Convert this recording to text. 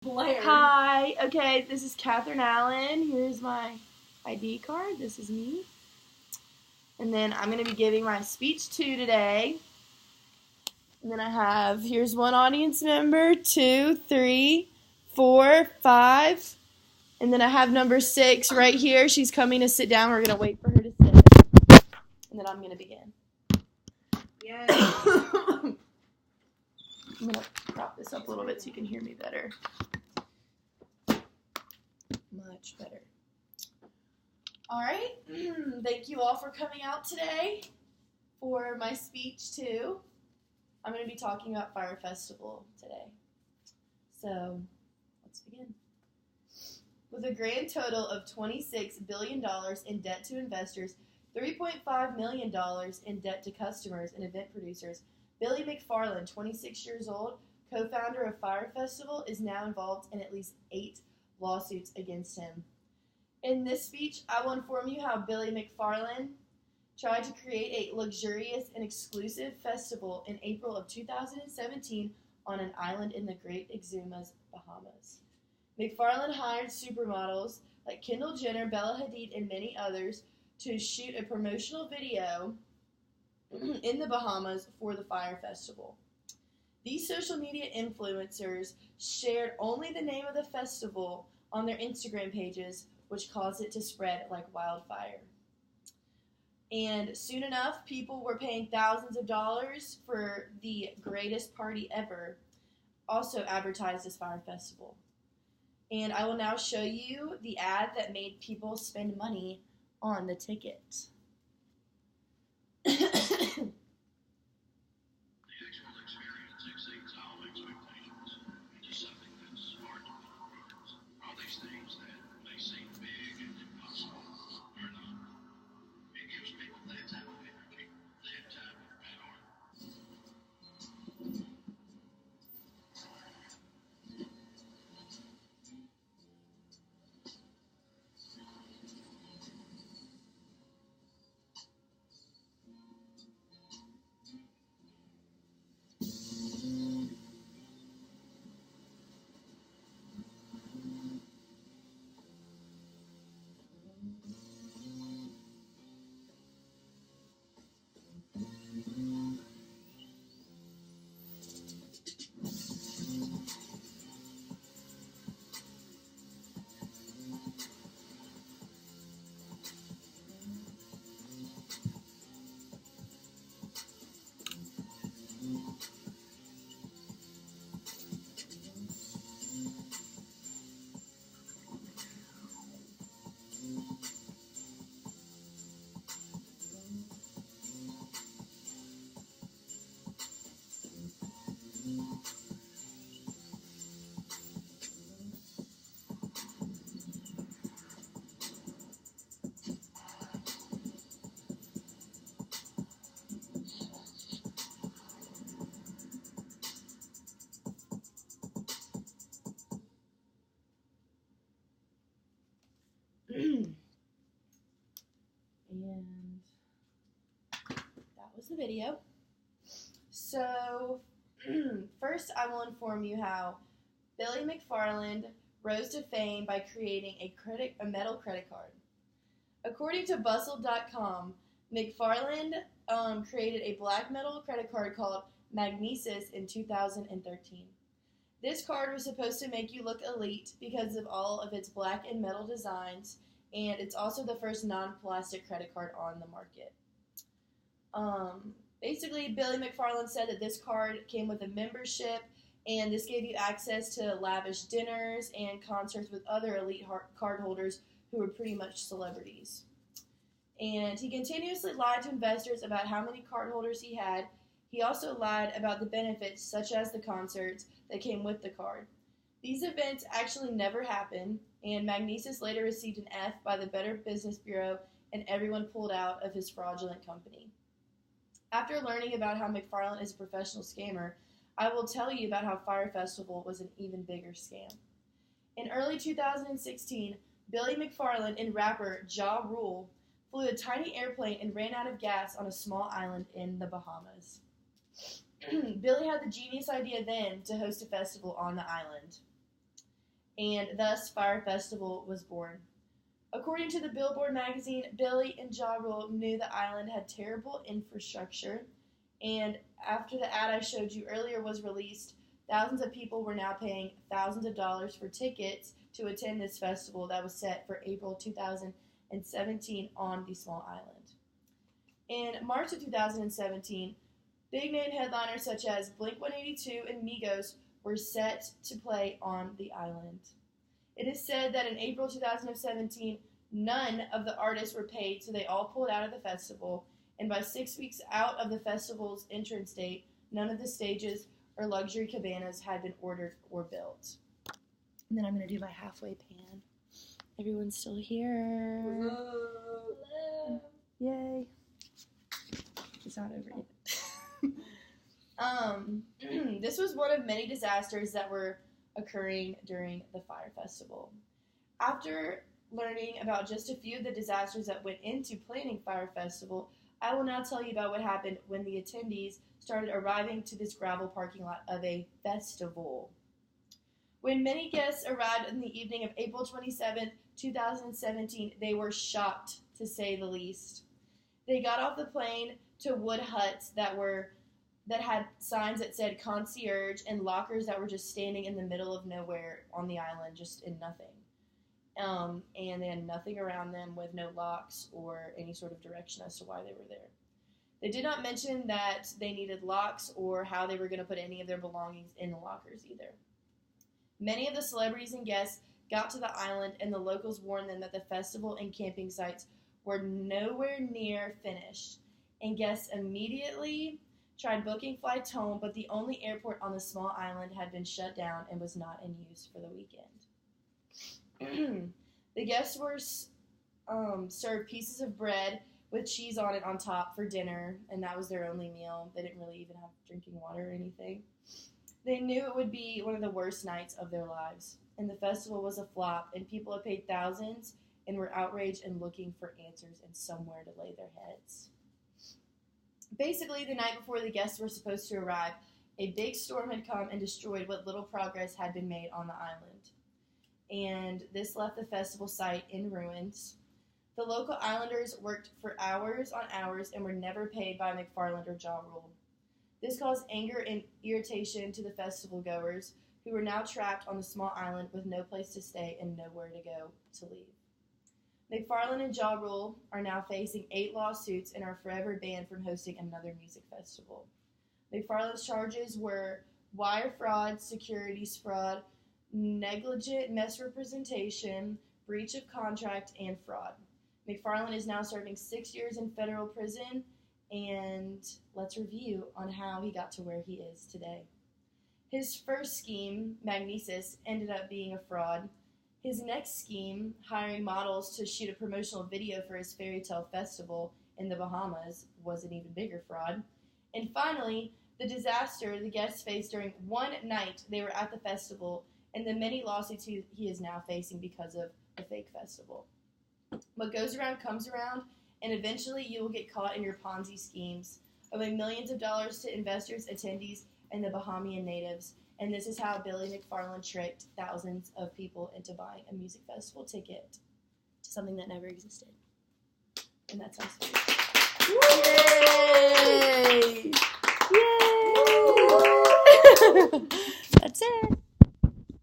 Blair. Hi. Okay, this is Katherine Allen. Here's my ID card. This is me. And then I'm going to be giving my speech 2 today. And then I have, here's one audience member, 2, 3, 4, 5. And then I have number 6 right here. She's coming to sit down. We're going to wait for her to sit. And then I'm going to begin. Yes. I'm going to prop this up a little bit so you can hear me better. Much better. All right. Thank you all for coming out today for my speech 2. I'm going to be talking about Fyre Festival today. So, let's begin. With a grand total of $26 billion in debt to investors, $3.5 million in debt to customers and event producers, Billy McFarland, 26 years old, co-founder of Fyre Festival, is now involved in at least 8 lawsuits against him. In this speech, I will inform you how Billy McFarland tried to create a luxurious and exclusive festival in April of 2017 on an island in the Great Exumas, Bahamas. McFarland hired supermodels like Kendall Jenner, Bella Hadid, and many others to shoot a promotional video in the Bahamas for the Fyre Festival. These social media influencers shared only the name of the festival on their Instagram pages, which caused it to spread like wildfire. And soon enough, people were paying thousands of dollars for the greatest party ever, also advertised as Fyre Festival. And I will now show you the ad that made people spend money on the ticket. And that was the video. So, first I will inform you how Billy McFarland rose to fame by creating a metal credit card. According to Bustle.com, McFarland created a black metal credit card called Magnesis in 2013. This card was supposed to make you look elite because of all of its black and metal designs, and it's also the first non-plastic credit card on the market. Basically, Billy McFarland said that this card came with a membership, and this gave you access to lavish dinners and concerts with other elite cardholders who were pretty much celebrities. And he continuously lied to investors about how many cardholders he had. He also lied about the benefits, such as the concerts, that came with the card. These events actually never happened, and Magnesis later received an F by the Better Business Bureau, and everyone pulled out of his fraudulent company. After learning about how McFarland is a professional scammer, I will tell you about how Fyre Festival was an even bigger scam. In early 2016, Billy McFarland and rapper Ja Rule flew a tiny airplane and ran out of gas on a small island in the Bahamas. Billy had the genius idea then to host a festival on the island. and thus Fyre Festival was born. According to the Billboard magazine, Billy and Ja Rule knew the island had terrible infrastructure, and after the ad I showed you earlier was released, thousands of people were now paying thousands of dollars for tickets to attend this festival that was set for April 2017 on the small island. In March of 2017, big-name headliners such as Blink-182 and Migos were set to play on the island. It is said that in April 2017, none of the artists were paid, so they all pulled out of the festival, and by 6 weeks out of the festival's entrance date, none of the stages or luxury cabanas had been ordered or built. And then I'm going to do my halfway pan. Everyone's still here. Hello. Yay. It's not over yet. This was one of many disasters that were occurring during the Fyre Festival. After learning about just a few of the disasters that went into planning Fyre Festival, I will now tell you about what happened when the attendees started arriving to this gravel parking lot of a festival. When many guests arrived in the evening of April 27, 2017, they were shocked, to say the least. They got off the plane to wood huts that had signs that said concierge and lockers that were just standing in the middle of nowhere on the island, just in nothing. And they had nothing around them with no locks or any sort of direction as to why they were there. They did not mention that they needed locks or how they were going to put any of their belongings in the lockers either. Many of the celebrities and guests got to the island, and the locals warned them that the festival and camping sites were nowhere near finished, and guests immediately tried booking flights home, but the only airport on the small island had been shut down and was not in use for the weekend. The guests were served pieces of bread with cheese on it on top for dinner, and that was their only meal. They didn't really even have drinking water or anything. They knew it would be one of the worst nights of their lives, and the festival was a flop, and people had paid thousands and were outraged and looking for answers and somewhere to lay their heads. Basically, the night before the guests were supposed to arrive, a big storm had come and destroyed what little progress had been made on the island, and this left the festival site in ruins. The local islanders worked for hours on hours and were never paid by McFarland or Ja Rule. This caused anger and irritation to the festival goers, who were now trapped on the small island with no place to stay and nowhere to go to leave. McFarland and Ja Rule are now facing 8 lawsuits and are forever banned from hosting another music festival. McFarland's charges were wire fraud, securities fraud, negligent misrepresentation, breach of contract, and fraud. McFarland is now serving 6 years in federal prison, and let's review on how he got to where he is today. His first scheme, Magnesis, ended up being a fraud. His next scheme, hiring models to shoot a promotional video for his fairy tale festival in the Bahamas, was an even bigger fraud. And finally, the disaster the guests faced during one night they were at the festival, and the many lawsuits he is now facing because of the fake festival. What goes around comes around, and eventually you will get caught in your Ponzi schemes, owing millions of dollars to investors, attendees, and the Bahamian natives. And this is how Billy McFarland tricked thousands of people into buying a music festival ticket to something that never existed. And that's how Yay! Yay! That's it.